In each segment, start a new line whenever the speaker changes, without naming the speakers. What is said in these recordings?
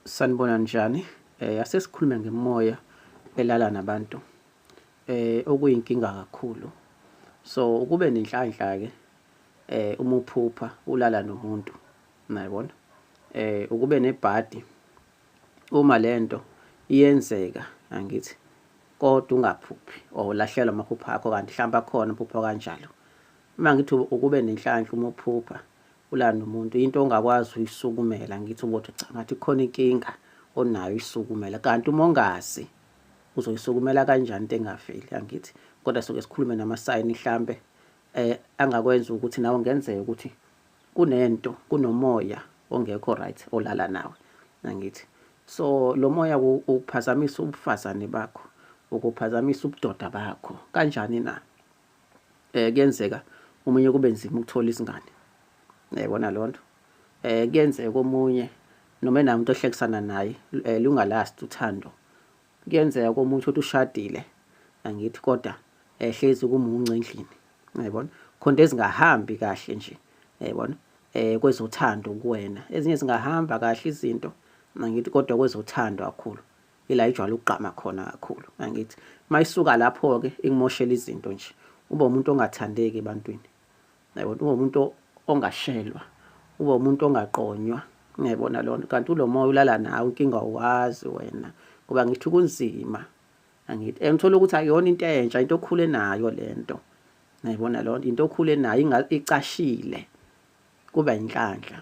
Sanibona njani? Ase sikhulume ngemoya elala nabantu okuyinkinga kakhulu. So ukube nenhlanhla-ke uma uphupha ulala nomuntu, nayibona ukube nebhadi uma lento iyenzeka, angithi kodwa ungaphuphi or ulahlekelwa amaphupho akho, kanti mhlawumbe akhona amaphupho kanjalo. Uma ngithi ukube nenhlanhla uma uphupha ulala nomuntu, into ongakwazi uyisukumela, ngithi ukuthi cha ngathi khona inkinga onayo isukumela, kanti uma ungazi uzoyisukumela kanjani into engaveli, angithi. Kodwa soke sikhulume namasayini mhlambe angakwenza ukuthi nawe ngenzeka ukuthi kunento, kunomoya ongekho right olala nawe, angithi. So lo moya ukuphazamisa ubufazane bakho, ukuphazamisa ubudoda bakho kanjani na? Kuyenzeka omunye kube nzima ukuthola izingane, yayibona lonto. Kuyenzeka omunye noma enamuntu ohlekisana naye lungalast uthando. Kuyenzeka komuntu ukuthi ushadile, angithi, kodwa hlezi kumunca endlini, yayibona. Khona ezingahambi kahle nje, yayibona, kwezothando kuwena. Ezinye zingahamba kahle izinto, angithi, kodwa kwezothando kakhulu ila ijwayele ukugqama khona kakhulu, angithi. Mayisuka lapho-ke ikumoshela izinto nje, ube umuntu ongathandeki ebantwini, yayibona, ube umuntu ongashelwa, ube umuntu ongaqonywa, ngiyayibona lonto. Kanti ulo moya ulala nawe, inkinga awazi wena, ngoba ngithi kunzima, angithi. Ngithola ukuthi akuyona into entsha, into okhule nayo lento, ngiyayibona lonto, into okhule nayo icashile, kuba inhlanhla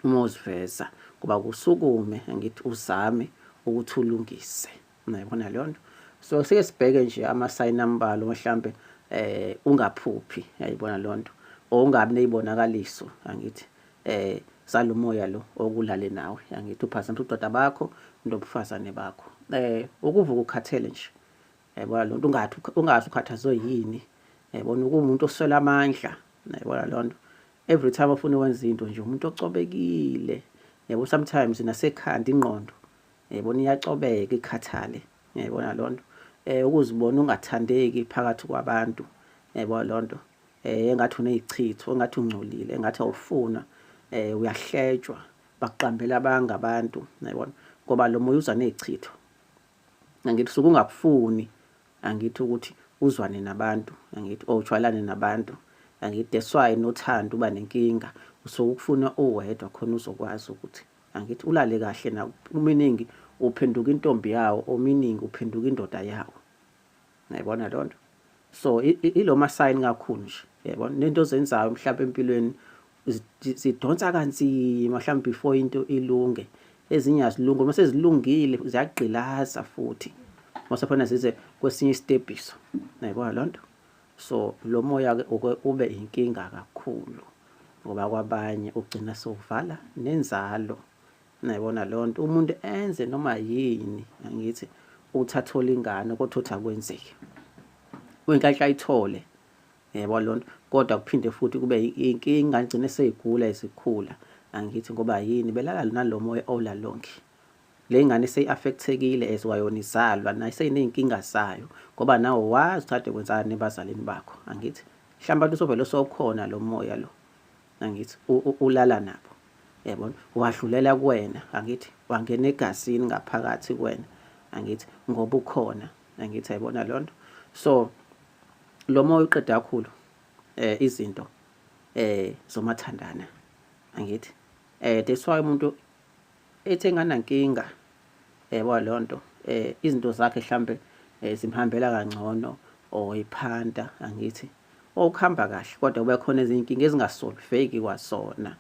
uma uziveza, kuba kusukume, angithi, uzame ukuthi ulungise, ngiyayibona lonto. So sike sibheke nje amasayini ambalwa mhlambe ungaphuphi, yayibona lonto, or ungabi nezibonakaliso, angithi, salomoya lo okulale nawe, angithi, uphazamisa ubudoda bakho nobufazane bakho. Ukuvuka ukhathele nje, yayibona lonto, ungazi ukhathazwe yini, yayibona, ukuwumuntu oswela amandla, yayibona lonto. Every time ufuna ukwenza into nje umuntu ocobekile, yabo, sometimes nasekhanda ingqondo, yayibona, iyacobeka, ikhathale, yayibona lonto. Ukuzibona ungathandeki phakathi kwabantu, yayibona lonto. Engathi unezichitho, engathi ungcolile, engathi awufuna, uyahletshwa, bakuqambela abangabantu, yayibona, ngoba lo moya uza nezichitho, angithi, suke ungakufuni, angithi, ukuthi uzwane nabantu, angithi, ojwayelane nabantu, angithi. That's why nothando uba nenkinga, usuke ukufuna uwedwa khona uzokwazi ukuthi, angithi, ulale kahle na, umeaning uphenduka intombi yawo, or meaning uphenduka indoda yawo, yayibona lonto. So ilo masayini kakhulu nje, yayibona, nento ozenzayo mhlawumbe empilweni zidonsa kanzima mhlawumbe before into ilunge. Ezinye azilungi, uma sezilungile ziyagqilaza futhi mase khona zize kwesinye isitebhiso, yayibona lonto. So lo moya-ke ube inkinga kakhulu, ngoba kwabanye ugcina sovala nenzalo, nayibona lonto. Umuntu enze noma yini, angithi, uthathola ingane kodwa uthi akwenzeki, kwenhlanhla ayithole, yebo lonto, kodwa kuphinde futhi kube inkinga, igcine seyigula isikhula, angithi, ngoba yini, belala nalo moya olalonke. Le ngane seyi-affectekile as kwayona izalwa nayo seyiney'nkinga zayo, ngoba nawe wazi kade kwenzana nebazalini bakho, angithi. Mhlawumbe abantu sovele sokhona lo moya lo, angithi, ulala nabo, yabona, wadlulela kuwena, angithi, wangena egazini ngaphakathi kuwena, angithi, ngoba ukhona, angithi, yayibona lonto. So lo moya uqeda kakhulu izinto zomathandana, angithi. That's why umuntu ethi enganankinga, yabo lonto, izinto zakhe mhlambe zimhambela kangcono, or iphanda, angithi, okuhamba kahle, kodwa kube khona ezinye inkinga ezingasolveki kwasona.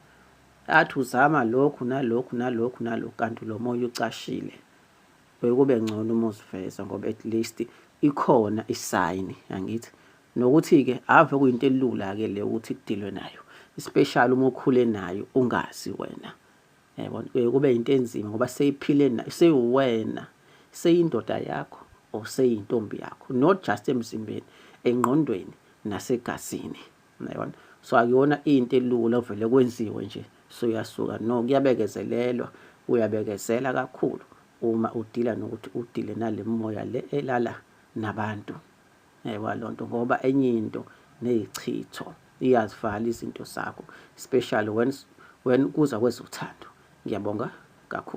Athi uzama lokhu nalokhu nalokhu nalokhu, kanti lo moya ucashile. Kube ngcono uma uziveza, ngoba at least ikhona isayini, angithi. Nokuthi-ke ave kuyinto elula-ke le ukuthi kudilwe nayo, especially uma ukhule nayo ungazi wena, yabona. Kube into enzima ngoba seyiphile nayo, seyiwena, seyindoda yakho or seyintombi yakho, not just emzimbeni, engqondweni nasegazini, yabona. So akuyona into elula ovele kwenziwe nje so uyasuka. No, kuyabekezelelwa, uyabekezela kakhulu uma udila nokuthi udile nale moya le elala nabantu, yebo lonto, ngoba enye into nezichitho iyazivala izinto zakho, especially when kuza kwezothando. Ngiyabonga kakhulu.